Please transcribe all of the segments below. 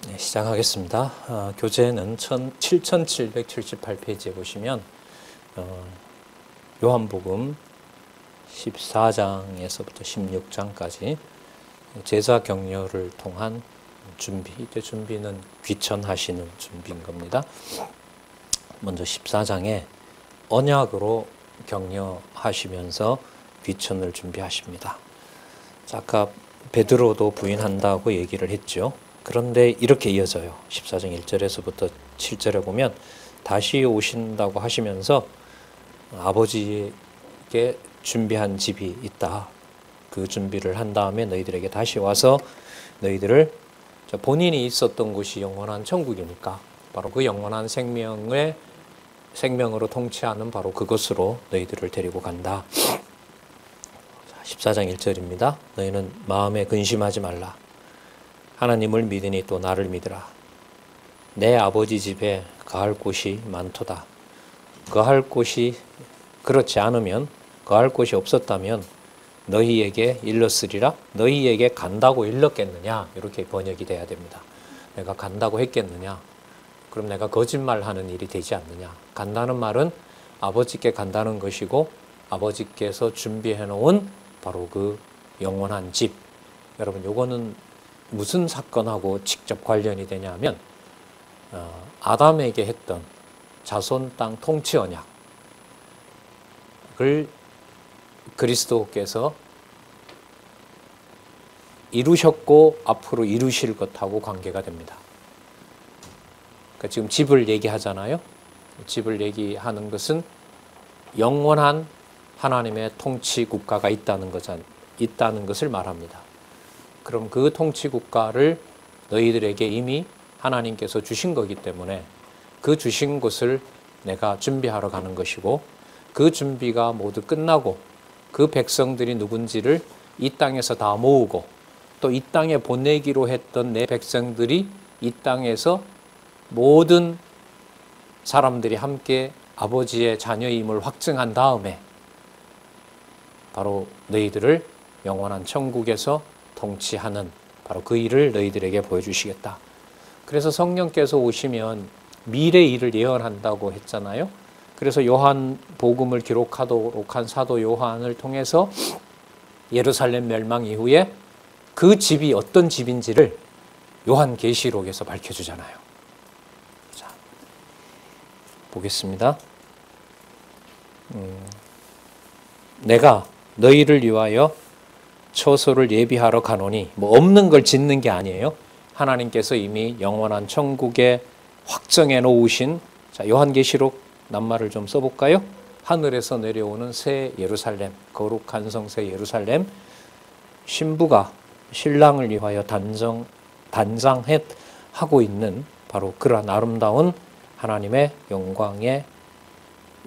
네, 시작하겠습니다. 교재는 7778페이지에 보시면 요한복음 14장에서부터 16장까지 제자 격려를 통한 준비, 이때 준비는 귀천하시는 준비인 겁니다. 먼저 14장에 언약으로 격려하시면서 귀천을 준비하십니다. 자, 아까 베드로도 부인한다고 얘기를 했죠. 그런데 이렇게 이어져요. 14장 1절에서부터 7절에 보면 다시 오신다고 하시면서 아버지에게 준비한 집이 있다. 그 준비를 한 다음에 너희들에게 다시 와서 너희들을 본인이 있었던 곳이 영원한 천국이니까 바로 그 영원한 생명으로 통치하는 바로 그것으로 너희들을 데리고 간다. 14장 1절입니다. 너희는 마음에 근심하지 말라. 하나님을 믿으니 또 나를 믿으라. 내 아버지 집에 거할 곳이 많도다. 거할 곳이 그렇지 않으면, 거할 곳이 없었다면 너희에게 일렀으리라. 너희에게 간다고 일렀겠느냐? 이렇게 번역이 돼야 됩니다. 내가 간다고 했겠느냐? 그럼 내가 거짓말하는 일이 되지 않느냐? 간다는 말은 아버지께 간다는 것이고 아버지께서 준비해 놓은 바로 그 영원한 집. 여러분, 요거는 무슨 사건하고 직접 관련이 되냐면 아담에게 했던 자손 땅 통치 언약을 그리스도께서 이루셨고 앞으로 이루실 것하고 관계가 됩니다. 그러니까 지금 집을 얘기하잖아요. 집을 얘기하는 것은 영원한 하나님의 통치 국가가 있다는 것을 말합니다. 그럼 그 통치 국가를 너희들에게 이미 하나님께서 주신 거기 때문에 그 주신 것을 내가 준비하러 가는 것이고, 그 준비가 모두 끝나고 그 백성들이 누군지를 이 땅에서 다 모으고 또 이 땅에 보내기로 했던 내 백성들이 이 땅에서 모든 사람들이 함께 아버지의 자녀임을 확증한 다음에 바로 너희들을 영원한 천국에서 통치하는 바로 그 일을 너희들에게 보여주시겠다. 그래서 성령께서 오시면 미래 일을 예언한다고 했잖아요. 그래서 요한 복음을 기록하도록 한 사도 요한을 통해서 예루살렘 멸망 이후에 그 집이 어떤 집인지를 요한 계시록에서 밝혀주잖아요. 자, 보겠습니다. 내가 너희를 위하여 처소를 예비하러 가노니, 없는 걸 짓는 게 아니에요. 하나님께서 이미 영원한 천국에 확정해 놓으신, 자, 요한계시록 낱말을 좀 써볼까요? 하늘에서 내려오는 새 예루살렘, 거룩한 성 새 예루살렘, 신부가 신랑을 위하여 단장하고 있는 바로 그러한 아름다운 하나님의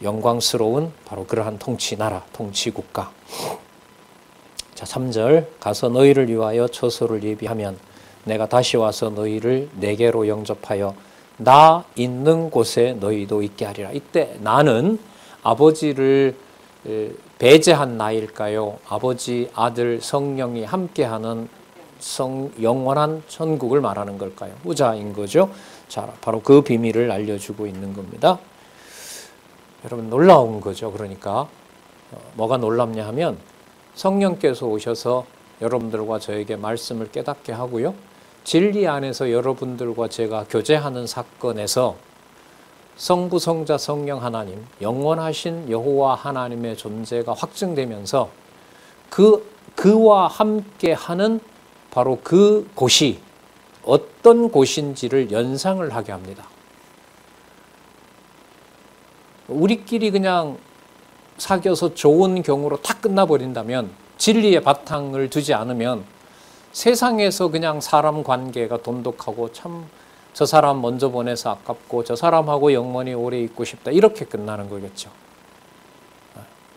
영광스러운 바로 그러한 통치 나라, 통치 국가. 자, 3절, 가서 너희를 위하여 처소를 예비하면 내가 다시 와서 너희를 내게로 영접하여 나 있는 곳에 너희도 있게 하리라. 이때 나는 아버지를 배제한 나일까요? 아버지, 아들, 성령이 함께하는 영원한 천국을 말하는 걸까요? 후자인 거죠. 자, 바로 그 비밀을 알려주고 있는 겁니다. 여러분, 놀라운 거죠. 그러니까 뭐가 놀랍냐 하면 성령께서 오셔서 여러분들과 저에게 말씀을 깨닫게 하고요. 진리 안에서 여러분들과 제가 교제하는 사건에서 성부, 성자, 성령 하나님, 영원하신 여호와 하나님의 존재가 확증되면서 그와 함께하는 바로 그 곳이 어떤 곳인지를 연상을 하게 합니다. 우리끼리 그냥 사귀어서 좋은 경우로 탁 끝나버린다면, 진리의 바탕을 두지 않으면 세상에서 그냥 사람 관계가 돈독하고 참 저 사람 먼저 보내서 아깝고 저 사람하고 영원히 오래 있고 싶다, 이렇게 끝나는 거겠죠.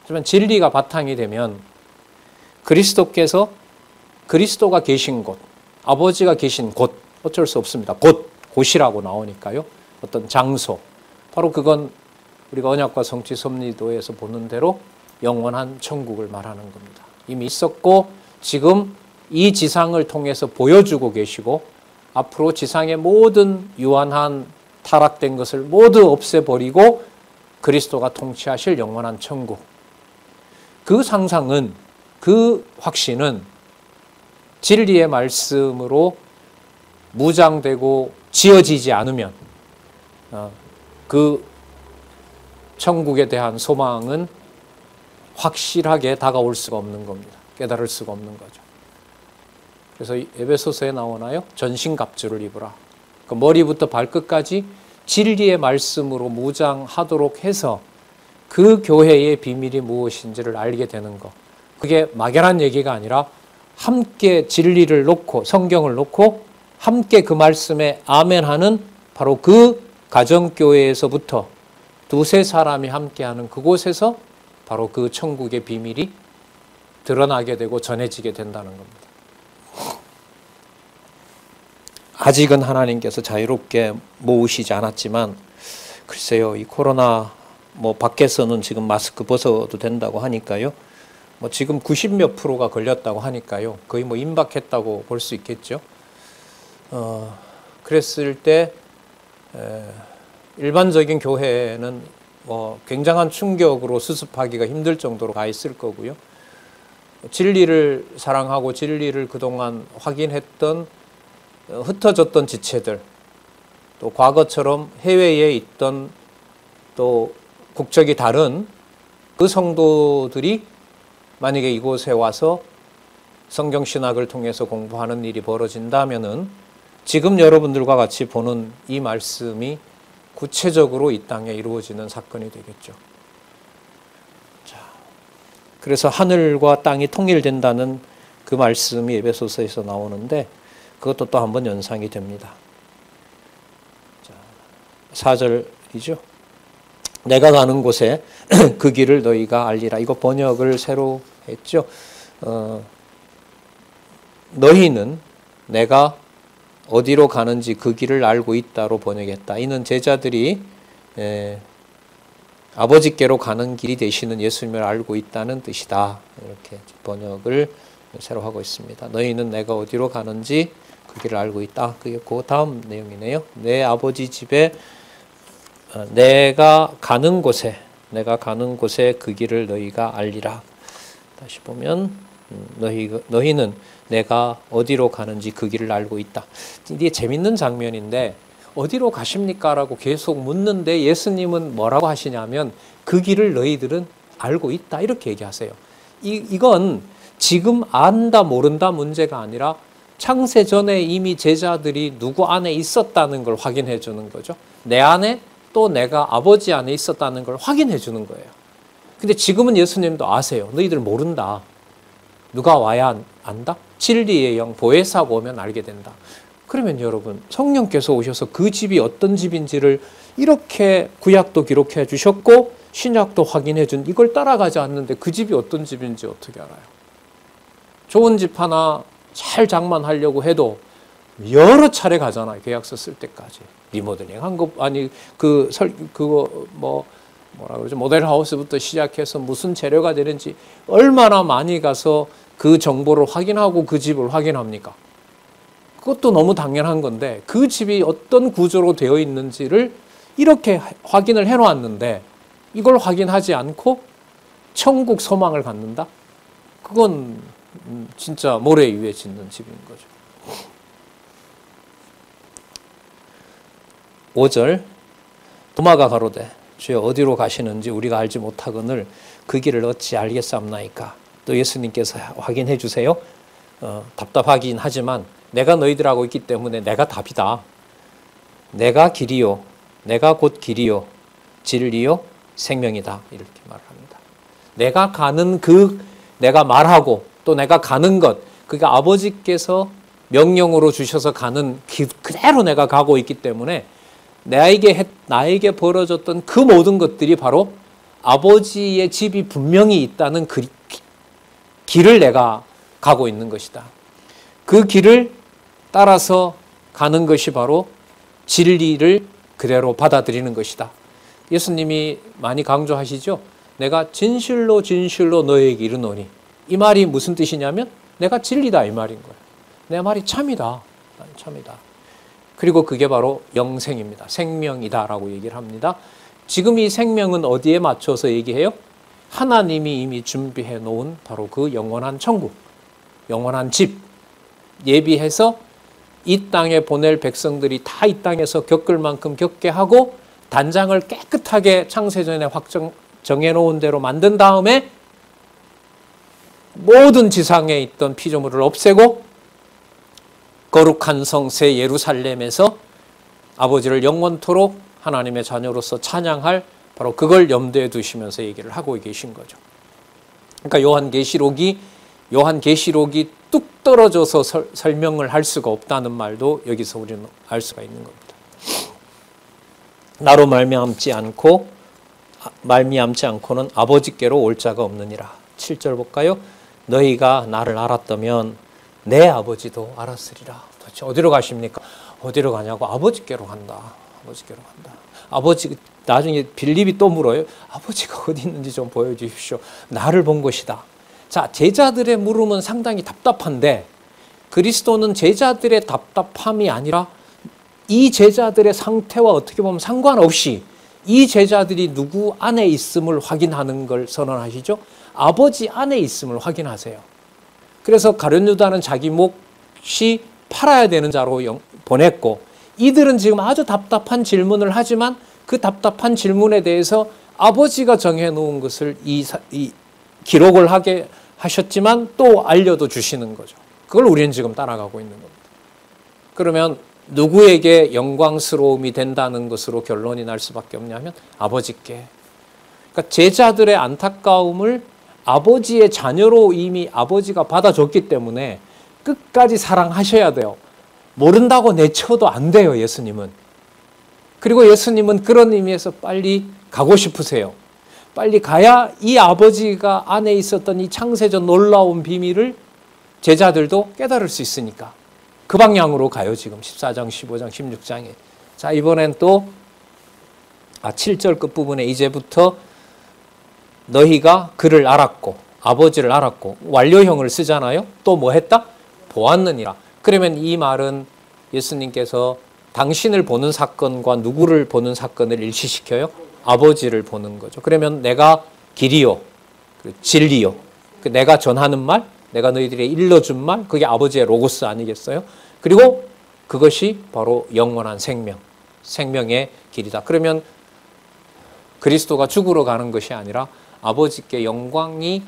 하지만 진리가 바탕이 되면 그리스도가 계신 곳, 아버지가 계신 곳, 어쩔 수 없습니다. 곳이라고 나오니까요. 어떤 장소, 바로 그건 우리가 언약과 성취 섭리도에서 보는 대로 영원한 천국을 말하는 겁니다. 이미 있었고 지금 이 지상을 통해서 보여주고 계시고 앞으로 지상의 모든 유한한 타락된 것을 모두 없애버리고 그리스도가 통치하실 영원한 천국. 그 상상은, 그 확신은 진리의 말씀으로 무장되고 지어지지 않으면 그 천국에 대한 소망은 확실하게 다가올 수가 없는 겁니다. 깨달을 수가 없는 거죠. 그래서 에베소서에 나오나요? 전신갑주를 입으라. 그 머리부터 발끝까지 진리의 말씀으로 무장하도록 해서 그 교회의 비밀이 무엇인지를 알게 되는 것. 그게 막연한 얘기가 아니라 함께 진리를 놓고, 성경을 놓고 함께 그 말씀에 아멘하는 바로 그 가정교회에서부터 두세 사람이 함께하는 그곳에서 바로 그 천국의 비밀이 드러나게 되고 전해지게 된다는 겁니다. 아직은 하나님께서 자유롭게 모으시지 않았지만 글쎄요, 이 코로나 밖에서는 지금 마스크 벗어도 된다고 하니까요. 지금 90몇 %가 걸렸다고 하니까요. 거의 임박했다고 볼 수 있겠죠. 그랬을 때 일반적인 교회는 굉장한 충격으로 수습하기가 힘들 정도로 가 있을 거고요. 진리를 사랑하고 진리를 그동안 확인했던 흩어졌던 지체들, 또 과거처럼 해외에 있던 또 국적이 다른 그 성도들이 만약에 이곳에 와서 성경신학을 통해서 공부하는 일이 벌어진다면은 지금 여러분들과 같이 보는 이 말씀이 구체적으로 이 땅에 이루어지는 사건이 되겠죠. 자, 그래서 하늘과 땅이 통일된다는 그 말씀이 에베소서에서 나오는데 그것도 또 한번 연상이 됩니다. 자, 4절이죠. 내가 가는 곳에 그 길을 너희가 알리라. 이거 번역을 새로 했죠. 너희는 내가 어디로 가는지 그 길을 알고 있다로 번역했다. 이는 제자들이 아버지께로 가는 길이 되시는 예수님을 알고 있다는 뜻이다. 이렇게 번역을 새로 하고 있습니다. 너희는 내가 어디로 가는지 그 길을 알고 있다. 그게 그 다음 내용이네요. 내 아버지 집에 내가 가는 곳에 그 길을 너희가 알리라. 다시 보면 너희는 내가 어디로 가는지 그 길을 알고 있다. 이게 재밌는 장면인데 어디로 가십니까? 라고 계속 묻는데 예수님은 뭐라고 하시냐면 그 길을 너희들은 알고 있다. 이렇게 얘기하세요. 이건 지금 안다 모른다 문제가 아니라 창세 전에 이미 제자들이 누구 안에 있었다는 걸 확인해 주는 거죠. 내 안에 또 내가 아버지 안에 있었다는 걸 확인해 주는 거예요. 근데 지금은 예수님도 아세요. 너희들 모른다. 누가 와야 안다? 진리의 영 보혜사가 오면 알게 된다. 그러면 여러분 성령께서 오셔서 그 집이 어떤 집인지를 이렇게 구약도 기록해 주셨고 신약도 확인해 준 이걸 따라가지 않는데 그 집이 어떤 집인지 어떻게 알아요? 좋은 집 하나 잘 장만하려고 해도 여러 차례 가잖아요. 계약서 쓸 때까지. 리모델링 한 거 아니 뭐라 그러죠? 모델 하우스부터 시작해서 무슨 재료가 되는지 얼마나 많이 가서 그 정보를 확인하고 그 집을 확인합니까? 그것도 너무 당연한 건데 그 집이 어떤 구조로 되어 있는지를 이렇게 확인을 해놓았는데 이걸 확인하지 않고 천국 소망을 갖는다? 그건 진짜 모래 위에 짓는 집인 거죠. 5절 도마가 가로되 주여 어디로 가시는지 우리가 알지 못하거늘 그 길을 어찌 알겠사옵나이까. 또 예수님께서 확인해 주세요. 답답하긴 하지만 내가 너희들하고 있기 때문에 내가 답이다. 내가 길이요 내가 곧 길이요 진리요 생명이다. 이렇게 말합니다. 내가 가는 내가 말하고 또 내가 가는 것 그게 아버지께서 명령으로 주셔서 가는 길 그대로 내가 가고 있기 때문에 나에게 벌어졌던 그 모든 것들이 바로 아버지의 집이 분명히 있다는 그 길을 내가 가고 있는 것이다. 그 길을 따라서 가는 것이 바로 진리를 그대로 받아들이는 것이다. 예수님이 많이 강조하시죠. 내가 진실로 진실로 너에게 이르노니. 이 말이 무슨 뜻이냐면 내가 진리다 이 말인 거예요. 내 말이 참이다. 참이다. 그리고 그게 바로 영생입니다. 생명이다라고 얘기를 합니다. 지금 이 생명은 어디에 맞춰서 얘기해요? 하나님이 이미 준비해 놓은 바로 그 영원한 천국, 영원한 집 예비해서 이 땅에 보낼 백성들이 다 이 땅에서 겪을 만큼 겪게 하고 단장을 깨끗하게 창세전에 정해놓은 대로 만든 다음에 모든 지상에 있던 피조물을 없애고 거룩한 성새 예루살렘에서 아버지를 영원토록 하나님의 자녀로서 찬양할 바로 그걸 염두에 두시면서 얘기를 하고 계신 거죠. 그러니까 요한계시록이 뚝 떨어져서 설명을 할 수가 없다는 말도 여기서 우리는 알 수가 있는 겁니다. 나로 말미암지 않고는 아버지께로 올 자가 없느니라. 7절 볼까요? 너희가 나를 알았다면 내 아버지도 알았으리라. 도대체 어디로 가십니까? 어디로 가냐고? 아버지께로 간다. 아버지께로 간다. 아버지, 나중에 빌립이 또 물어요. 아버지가 어디 있는지 좀 보여주십시오. 나를 본 것이다. 자, 제자들의 물음은 상당히 답답한데 그리스도는 제자들의 답답함이 아니라 이 제자들의 상태와 어떻게 보면 상관없이 이 제자들이 누구 안에 있음을 확인하는 걸 선언하시죠. 아버지 안에 있음을 확인하세요. 그래서 가룟 유다는 자기 몫이 팔아야 되는 자로 보냈고 이들은 지금 아주 답답한 질문을 하지만 그 답답한 질문에 대해서 아버지가 정해놓은 것을 기록을 하게 하셨지만 또 알려도 주시는 거죠. 그걸 우리는 지금 따라가고 있는 겁니다. 그러면 누구에게 영광스러움이 된다는 것으로 결론이 날 수밖에 없냐면 아버지께. 그러니까 제자들의 안타까움을 아버지의 자녀로 이미 아버지가 받아줬기 때문에 끝까지 사랑하셔야 돼요. 모른다고 내쳐도 안 돼요, 예수님은. 그리고 예수님은 그런 의미에서 빨리 가고 싶으세요. 빨리 가야 이 아버지가 안에 있었던 이 창세전 놀라운 비밀을 제자들도 깨달을 수 있으니까. 그 방향으로 가요, 지금 14장, 15장, 16장에. 자, 이번엔 또 7절 끝부분에 이제부터 너희가 그를 알았고 아버지를 알았고 완료형을 쓰잖아요. 또 뭐 했다? 보았느니라. 그러면 이 말은 예수님께서 당신을 보는 사건과 누구를 보는 사건을 일치시켜요? 아버지를 보는 거죠. 그러면 내가 길이요, 진리요, 내가 전하는 말, 내가 너희들에게 일러준 말, 그게 아버지의 로고스 아니겠어요? 그리고 그것이 바로 영원한 생명, 생명의 길이다. 그러면 그리스도가 죽으러 가는 것이 아니라 아버지께 영광이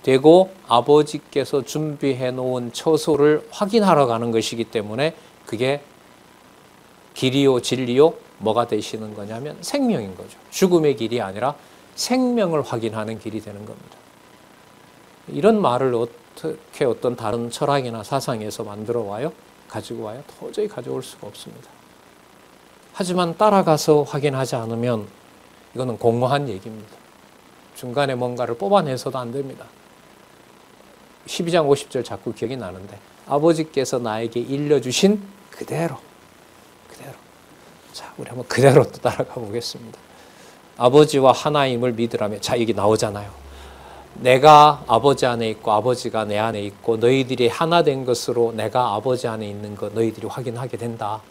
되고 아버지께서 준비해 놓은 처소를 확인하러 가는 것이기 때문에 그게 길이요 진리요 뭐가 되시는 거냐면 생명인 거죠. 죽음의 길이 아니라 생명을 확인하는 길이 되는 겁니다. 이런 말을 어떻게 어떤 다른 철학이나 사상에서 만들어 와요? 가지고 와요? 도저히 가져올 수가 없습니다. 하지만 따라가서 확인하지 않으면 이거는 공허한 얘기입니다. 중간에 뭔가를 뽑아내서도 안 됩니다. 12장 50절 자꾸 기억이 나는데 아버지께서 나에게 일러주신 그대로. 자, 우리 한번 그대로 또 따라가 보겠습니다. 아버지와 하나임을 믿으라며. 자, 여기 나오잖아요. 내가 아버지 안에 있고 아버지가 내 안에 있고 너희들이 하나 된 것으로 내가 아버지 안에 있는 것 너희들이 확인하게 된다.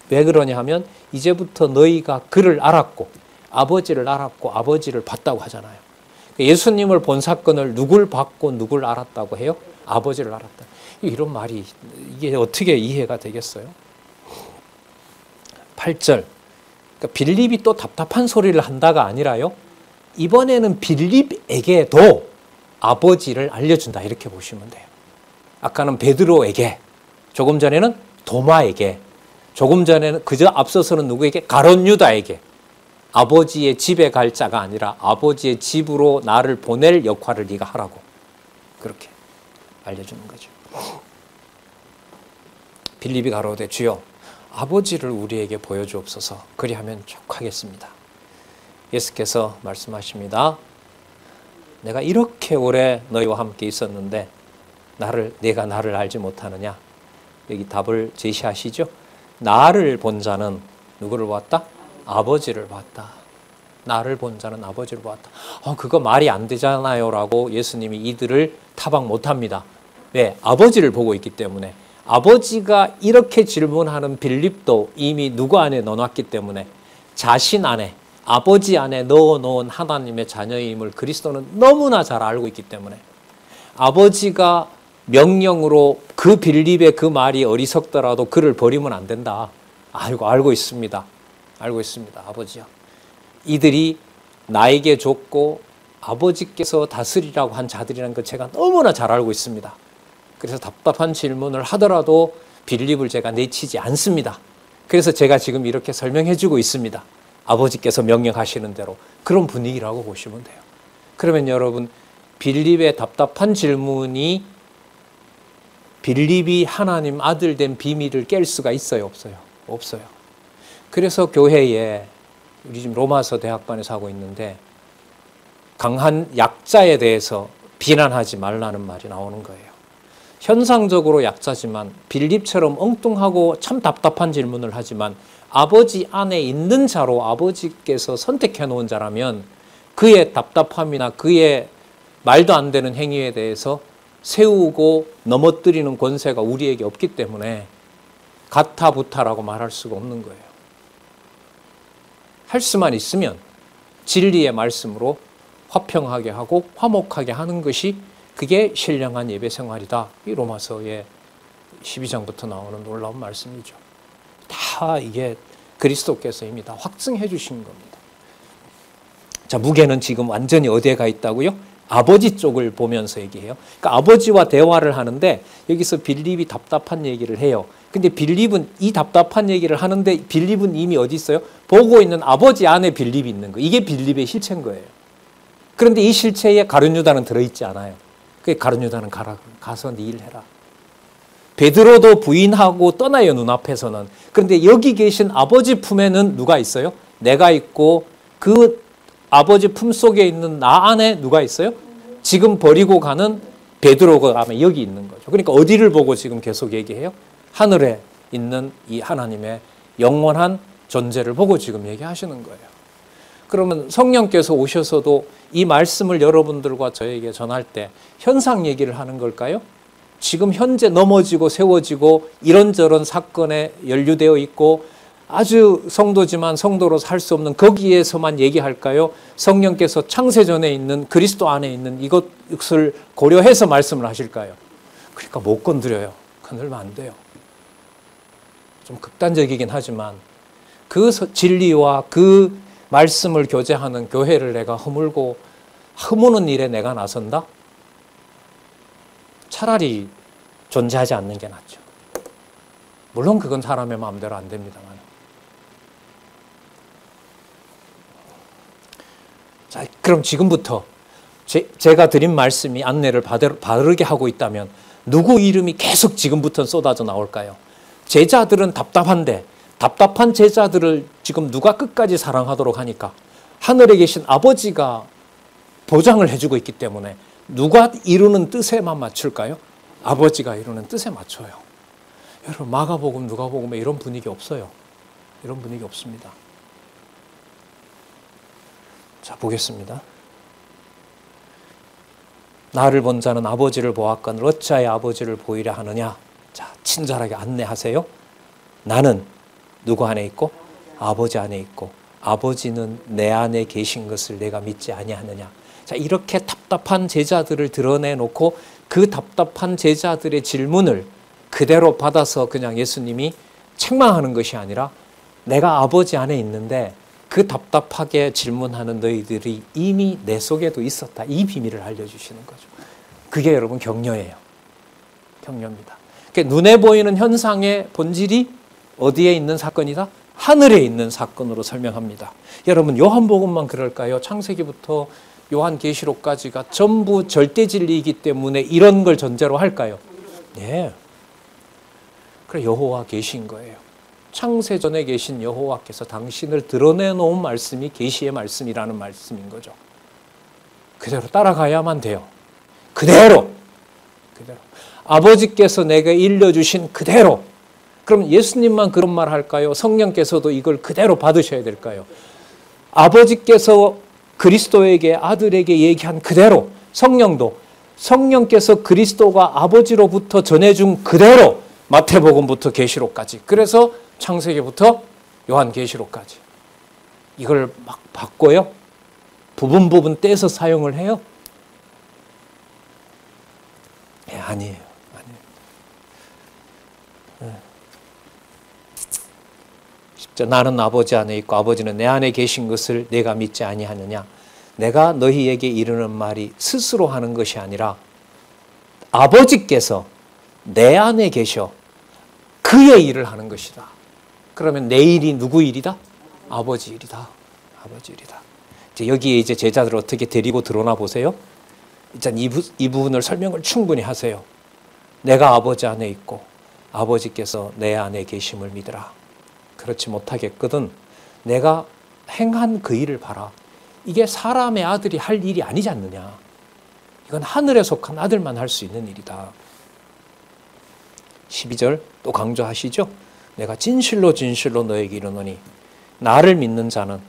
왜 그러냐 하면 이제부터 너희가 그를 알았고 아버지를 알았고 아버지를 봤다고 하잖아요. 예수님을 본 사건을 누굴 봤고 누굴 알았다고 해요? 아버지를 알았다. 이런 말이 이게 어떻게 이해가 되겠어요? 8절. 그러니까 빌립이 또 답답한 소리를 한다가 아니라요. 이번에는 빌립에게도 아버지를 알려준다 이렇게 보시면 돼요. 아까는 베드로에게, 조금 전에는 도마에게, 조금 전에는 그저 앞서서는 누구에게? 가룟 유다에게. 아버지의 집에 갈 자가 아니라 아버지의 집으로 나를 보낼 역할을 네가 하라고 그렇게 알려주는 거죠. 빌립이 가로되 주여 아버지를 우리에게 보여주옵소서 그리하면 족하겠습니다. 예수께서 말씀하십니다. 내가 이렇게 오래 너희와 함께 있었는데 내가 나를 알지 못하느냐? 여기 답을 제시하시죠. 나를 본 자는 누구를 보았다? 아버지를 봤다. 나를 본 자는 아버지를 보았다. 그거 말이 안 되잖아요 라고 예수님이 이들을 타박 못합니다. 왜? 아버지를 보고 있기 때문에. 아버지가 이렇게 질문하는 빌립도 이미 누구 안에 넣어놨기 때문에 자신 안에, 아버지 안에 넣어놓은 하나님의 자녀임을 그리스도는 너무나 잘 알고 있기 때문에 아버지가 명령으로 그 빌립의 그 말이 어리석더라도 그를 버리면 안 된다. 알고 있습니다. 알고 있습니다. 아버지요. 이들이 나에게 줬고 아버지께서 다스리라고 한 자들이라는 걸 제가 너무나 잘 알고 있습니다. 그래서 답답한 질문을 하더라도 빌립을 제가 내치지 않습니다. 그래서 제가 지금 이렇게 설명해 주고 있습니다. 아버지께서 명령하시는 대로. 그런 분위기라고 보시면 돼요. 그러면 여러분, 빌립의 답답한 질문이 빌립이 하나님 아들 된 비밀을 깰 수가 있어요? 없어요? 없어요. 그래서 교회에 우리 지금 로마서 대학반에서 하고 있는데 강한 약자에 대해서 비난하지 말라는 말이 나오는 거예요. 현상적으로 약자지만 빌립처럼 엉뚱하고 참 답답한 질문을 하지만 아버지 안에 있는 자로 아버지께서 선택해 놓은 자라면 그의 답답함이나 그의 말도 안 되는 행위에 대해서 세우고 넘어뜨리는 권세가 우리에게 없기 때문에 가타부타라고 말할 수가 없는 거예요. 할 수만 있으면 진리의 말씀으로 화평하게 하고 화목하게 하는 것이 그게 신령한 예배 생활이다. 이 로마서의 12장부터 나오는 놀라운 말씀이죠. 다 이게 그리스도께서 이미 다 확증해 주신 겁니다. 자, 무게는 지금 완전히 어디에 가 있다고요? 아버지 쪽을 보면서 얘기해요. 그러니까 아버지와 대화를 하는데 여기서 빌립이 답답한 얘기를 해요. 근데 빌립은 이 답답한 얘기를 하는데 빌립은 이미 어디 있어요? 보고 있는 아버지 안에 빌립이 있는 거예요. 이게 빌립의 실체인 거예요. 그런데 이 실체에 가룟 유다는 들어있지 않아요. 그 가룟 유다는 가서 네 일 해라. 베드로도 부인하고 떠나요, 눈앞에서는. 그런데 여기 계신 아버지 품에는 누가 있어요? 내가 있고 그 아버지 품 속에 있는 나 안에 누가 있어요? 지금 버리고 가는 베드로가 아마 여기 있는 거죠. 그러니까 어디를 보고 지금 계속 얘기해요? 하늘에 있는 이 하나님의 영원한 존재를 보고 지금 얘기하시는 거예요. 그러면 성령께서 오셔서도 이 말씀을 여러분들과 저에게 전할 때 현상 얘기를 하는 걸까요? 지금 현재 넘어지고 세워지고 이런저런 사건에 연루되어 있고 아주 성도지만 성도로 살 수 없는 거기에서만 얘기할까요? 성령께서 창세전에 있는 그리스도 안에 있는 이것을 고려해서 말씀을 하실까요? 그러니까 못 건드려요. 건들면 안 돼요. 좀 극단적이긴 하지만 그 진리와 그 말씀을 교제하는 교회를 내가 허무는 일에 내가 나선다? 차라리 존재하지 않는 게 낫죠. 물론 그건 사람의 마음대로 안 됩니다만. 자, 그럼 지금부터 제가 드린 말씀이 안내를 바르게 하고 있다면 누구 이름이 계속 지금부터 쏟아져 나올까요? 제자들은 답답한데 답답한 제자들을 지금 누가 끝까지 사랑하도록 하니까 하늘에 계신 아버지가 보장을 해주고 있기 때문에 누가 이루는 뜻에만 맞출까요? 아버지가 이루는 뜻에 맞춰요. 여러분, 마가복음, 누가복음에 이런 분위기 없어요. 이런 분위기 없습니다. 자, 보겠습니다. 나를 본 자는 아버지를 보았거늘 어찌하여 아버지를 보이려 하느냐. 자, 친절하게 안내하세요. 나는 누구 안에 있고? 아버지 안에 있고 아버지는 내 안에 계신 것을 내가 믿지 아니하느냐. 자, 이렇게 답답한 제자들을 드러내놓고 그 답답한 제자들의 질문을 그대로 받아서 그냥 예수님이 책망하는 것이 아니라 내가 아버지 안에 있는데 그 답답하게 질문하는 너희들이 이미 내 속에도 있었다. 이 비밀을 알려주시는 거죠. 그게 여러분 격려예요. 격려입니다. 그러니까 눈에 보이는 현상의 본질이 어디에 있는 사건이다? 하늘에 있는 사건으로 설명합니다. 여러분, 요한복음만 그럴까요? 창세기부터 요한계시록까지가 전부 절대 진리이기 때문에 이런 걸 전제로 할까요? 네. 그래, 여호와 계신 거예요. 창세전에 계신 여호와께서 당신을 드러내놓은 말씀이 계시의 말씀이라는 말씀인 거죠. 그대로 따라가야만 돼요. 그대로. 아버지께서 내게 일러주신 그대로. 그럼 예수님만 그런 말 할까요? 성령께서도 이걸 그대로 받으셔야 될까요? 아버지께서 그리스도에게 아들에게 얘기한 그대로, 성령께서 그리스도가 아버지로부터 전해준 그대로, 성령도 성령께서 그리스도가 아버지로부터 전해준 그대로, 그대로, 그대로, 그대로, 그대로, 그대로, 그대로, 그대로, 그대로, 그대로, 그대로, 그대로, 그대로, 그대로, 그대로, 그대로, 그대로, 그대로, 그대로, 마태복음부터 계시록까지. 그래서 창세기부터 요한계시록까지. 이걸 막 바꿔요. 부분 떼서 사용을 해요. 아니에요. 나는 아버지 안에 있고 아버지는 내 안에 계신 것을 내가 믿지 아니하느냐. 내가 너희에게 이르는 말이 스스로 하는 것이 아니라 아버지께서 내 안에 계셔 그의 일을 하는 것이다. 그러면 내 일이 누구 일이다? 아버지 일이다. 아버지 일이다. 이제 여기에 이제 제자들을 어떻게 데리고 들어오나 보세요. 일단 이 부분을 설명을 충분히 하세요. 내가 아버지 안에 있고 아버지께서 내 안에 계심을 믿으라. 그렇지 못하겠거든 내가 행한 그 일을 봐라. 이게 사람의 아들이 할 일이 아니지 않느냐. 이건 하늘에 속한 아들만 할 수 있는 일이다. 12절 또 강조하시죠. 내가 진실로 진실로 너에게 이르노니 나를 믿는 자는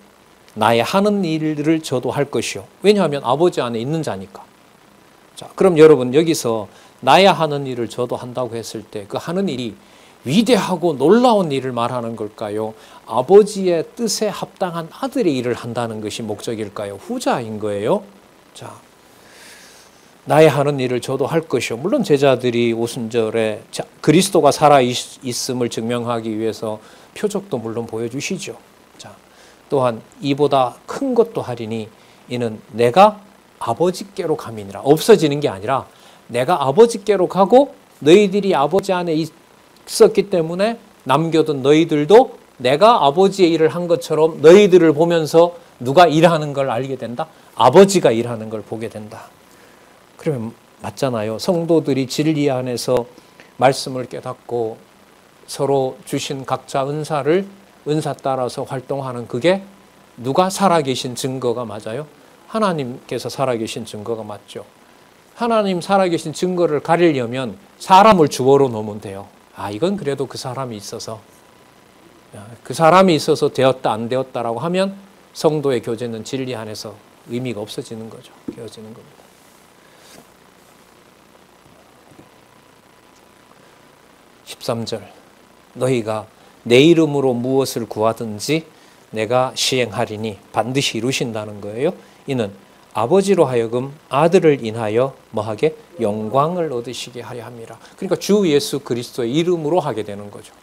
나의 하는 일을 저도 할 것이요. 왜냐하면 아버지 안에 있는 자니까. 자, 그럼 여러분 여기서 나의 하는 일을 저도 한다고 했을 때 그 하는 일이 위대하고 놀라운 일을 말하는 걸까요? 아버지의 뜻에 합당한 아들의 일을 한다는 것이 목적일까요? 후자인 거예요. 자, 나의 하는 일을 저도 할 것이요. 물론 제자들이 오순절에 그리스도가 살아있음을 증명하기 위해서 표적도 물론 보여주시죠. 자, 또한 이보다 큰 것도 하리니 이는 내가 아버지께로 감이니라. 없어지는 게 아니라 내가 아버지께로 가고 너희들이 아버지 안에 있었기 때문에 남겨둔 너희들도 내가 아버지의 일을 한 것처럼 너희들을 보면서 누가 일하는 걸 알게 된다? 아버지가 일하는 걸 보게 된다. 그러면 맞잖아요. 성도들이 진리 안에서 말씀을 깨닫고 서로 주신 각자 은사를 은사 따라서 활동하는 그게 누가 살아계신 증거가 맞아요? 하나님께서 살아계신 증거가 맞죠. 하나님 살아계신 증거를 가리려면 사람을 주어로 놓으면 돼요. 아, 이건 그래도 그 사람이 있어서 되었다 안 되었다라고 하면 성도의 교제는 진리 안에서 의미가 없어지는 거죠. 깨어지는 겁니다. 13절 너희가 내 이름으로 무엇을 구하든지 내가 시행하리니 반드시 이루신다는 거예요. 이는 아버지로 하여금 아들을 인하여 뭐하게? 영광을 얻으시게 하려 함이라. 그러니까 주 예수 그리스도의 이름으로 하게 되는 거죠.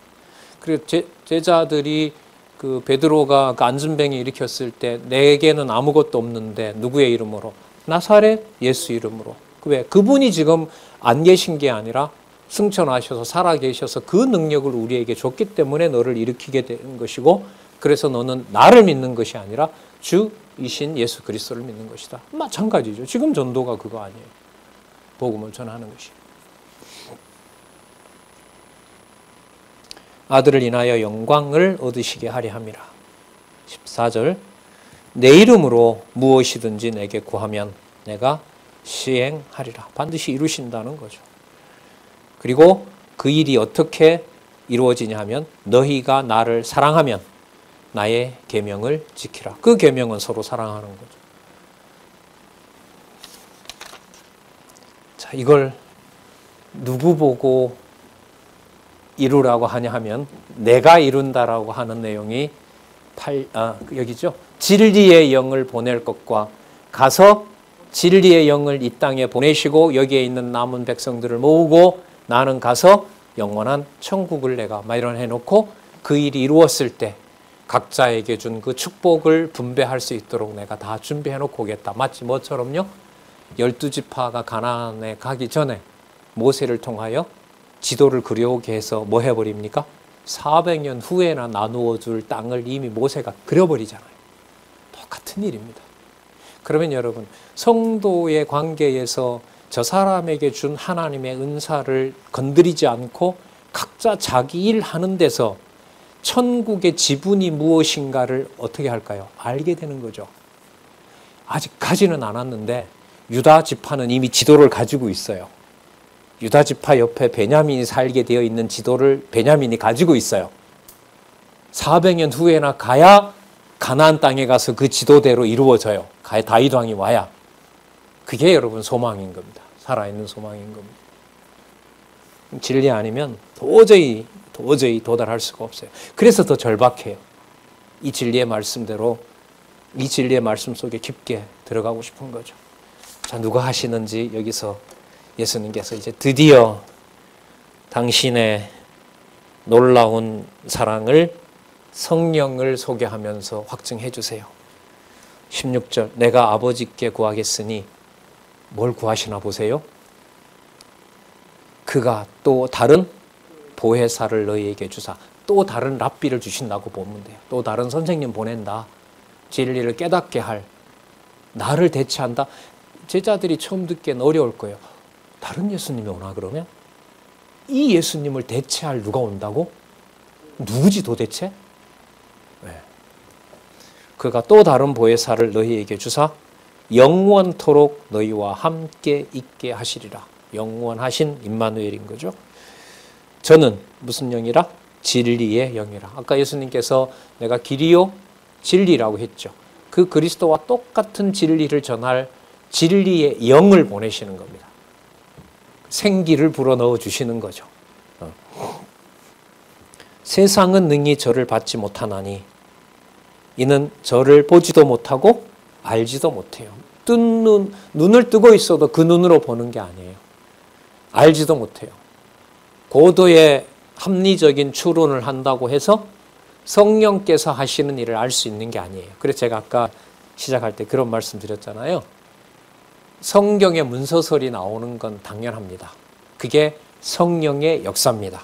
그리고 제자들이 그 베드로가 그 안전뱅이 일으켰을 때 내게는 아무것도 없는데 누구의 이름으로? 나사렛 예수 이름으로. 왜? 그분이 지금 안 계신 게 아니라 승천하셔서 살아계셔서 그 능력을 우리에게 줬기 때문에 너를 일으키게 된 것이고, 그래서 너는 나를 믿는 것이 아니라 주이신 예수 그리스도를 믿는 것이다. 마찬가지죠. 지금 전도가 그거 아니에요. 복음을 전하는 것이. 아들을 인하여 영광을 얻으시게 하려 함이라. 14절 내 이름으로 무엇이든지 내게 구하면 내가 시행하리라. 반드시 이루신다는 거죠. 그리고 그 일이 어떻게 이루어지냐 하면 너희가 나를 사랑하면 나의 계명을 지키라. 그 계명은 서로 사랑하는 거죠. 자, 이걸 누구 보고 이루라고 하냐 하면 내가 이룬다라고 하는 내용이 여기죠. 진리의 영을 보낼 것과 가서 진리의 영을 이 땅에 보내시고 여기에 있는 남은 백성들을 모으고 나는 가서 영원한 천국을 내가 마련해 놓고 그 일이 이루었을 때 각자에게 준 그 축복을 분배할 수 있도록 내가 다 준비해 놓고 오겠다. 마치 뭐처럼요? 12지파가 가나안에 가기 전에 모세를 통하여 지도를 그려오게 해서 뭐 해버립니까? 400년 후에나 나누어 줄 땅을 이미 모세가 그려버리잖아요. 똑같은 일입니다. 그러면 여러분, 성도의 관계에서 저 사람에게 준 하나님의 은사를 건드리지 않고 각자 자기 일 하는 데서 천국의 지분이 무엇인가를 어떻게 할까요? 알게 되는 거죠. 아직 가지는 않았는데 유다 지파는 이미 지도를 가지고 있어요. 유다 지파 옆에 베냐민이 살게 되어 있는 지도를 베냐민이 가지고 있어요. 400년 후에나 가야 가나안 땅에 가서 그 지도대로 이루어져요. 가야 다윗 왕이 와야. 그게 여러분 소망인 겁니다. 살아있는 소망인 겁니다. 진리 아니면 도저히 도달할 수가 없어요. 그래서 더 절박해요. 이 진리의 말씀대로, 이 진리의 말씀 속에 깊게 들어가고 싶은 거죠. 자, 누가 하시는지 여기서 예수님께서 이제 드디어 당신의 놀라운 사랑을, 성령을 소개하면서 확증해 주세요. 16절, 내가 아버지께 구하겠으니 뭘 구하시나 보세요. 그가 또 다른 보혜사를 너희에게 주사, 또 다른 랍비를 주신다고 보면 돼요. 또 다른 선생님 보낸다. 진리를 깨닫게 할, 나를 대체한다. 제자들이 처음 듣기엔 어려울 거예요. 다른 예수님이 오나 그러면? 이 예수님을 대체할 누가 온다고? 누구지 도대체? 네. 그가 또 다른 보혜사를 너희에게 주사 영원토록 너희와 함께 있게 하시리라. 영원하신 임마누엘인 거죠. 저는 무슨 영이라? 진리의 영이라. 아까 예수님께서 내가 길이요 진리라고 했죠. 그 그리스도와 똑같은 진리를 전할 진리의 영을 보내시는 겁니다. 생기를 불어넣어 주시는 거죠. 세상은 능히 저를 받지 못하나니 이는 저를 보지도 못하고 알지도 못해요. 뜬 눈을 뜨고 있어도 그 눈으로 보는 게 아니에요. 알지도 못해요. 고도의 합리적인 추론을 한다고 해서 성령께서 하시는 일을 알 수 있는 게 아니에요. 그래서 제가 아까 시작할 때 그런 말씀 드렸잖아요. 성경에 문서설이 나오는 건 당연합니다. 그게 성령의 역사입니다.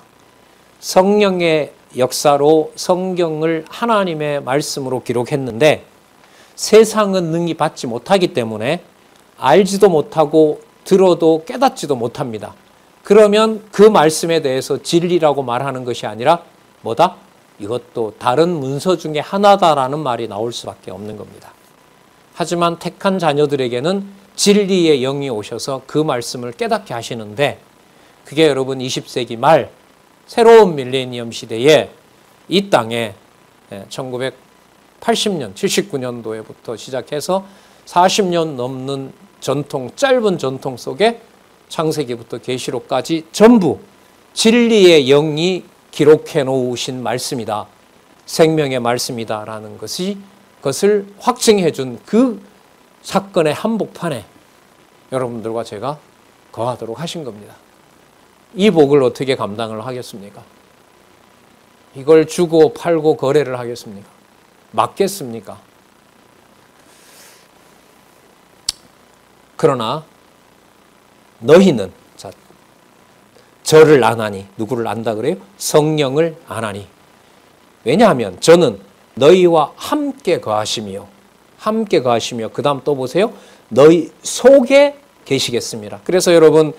성령의 역사로 성경을 하나님의 말씀으로 기록했는데 세상은 능히 받지 못하기 때문에 알지도 못하고 들어도 깨닫지도 못합니다. 그러면 그 말씀에 대해서 진리라고 말하는 것이 아니라 뭐다? 이것도 다른 문서 중에 하나다라는 말이 나올 수밖에 없는 겁니다. 하지만 택한 자녀들에게는 진리의 영이 오셔서 그 말씀을 깨닫게 하시는데 그게 여러분 20세기 말 새로운 밀레니엄 시대에 이 땅에 1980년, 79년도에부터 시작해서 40년 넘는 전통, 짧은 전통 속에 창세기부터 계시록까지 전부 진리의 영이 기록해 놓으신 말씀이다. 생명의 말씀이다라는 것을 확증해 준 그 사건의 한복판에 여러분들과 제가 거하도록 하신 겁니다. 이 복을 어떻게 감당을 하겠습니까? 이걸 주고 팔고 거래를 하겠습니까? 맞겠습니까? 그러나 너희는 저를 아나니, 누구를 안다 그래요? 성령을 아나니. 왜냐하면 저는 너희와 함께 거하시며 그 다음 또 보세요. 너희 속에 계시겠습니다. 그래서 여러분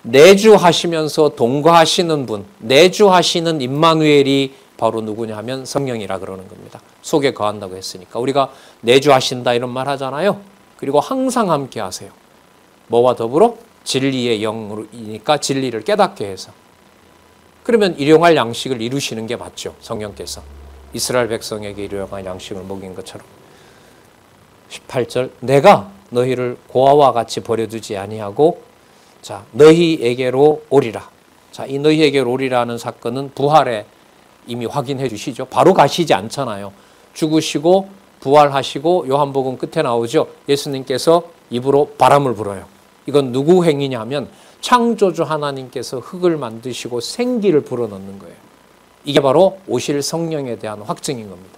내주하시면서 동거하시는 분, 내주하시는 임마누엘이 바로 누구냐 하면 성령이라 그러는 겁니다. 속에 거한다고 했으니까. 우리가 내주하신다 이런 말 하잖아요. 그리고 항상 함께 하세요. 뭐와 더불어? 진리의 영이니까 진리를 깨닫게 해서. 그러면 일용할 양식을 이루시는 게 맞죠. 성령께서. 이스라엘 백성에게 일용할 양식을 먹인 것처럼. 18절 내가 너희를 고아와 같이 버려두지 아니하고 너희에게로 오리라. 이 너희에게로 오리라는 사건은 부활에 이미 확인해 주시죠. 바로 가시지 않잖아요. 죽으시고 부활하시고 요한복음 끝에 나오죠. 예수님께서 입으로 바람을 불어요. 이건 누구 행위냐 하면 창조주 하나님께서 흙을 만드시고 생기를 불어넣는 거예요. 이게 바로 오실 성령에 대한 확증인 겁니다.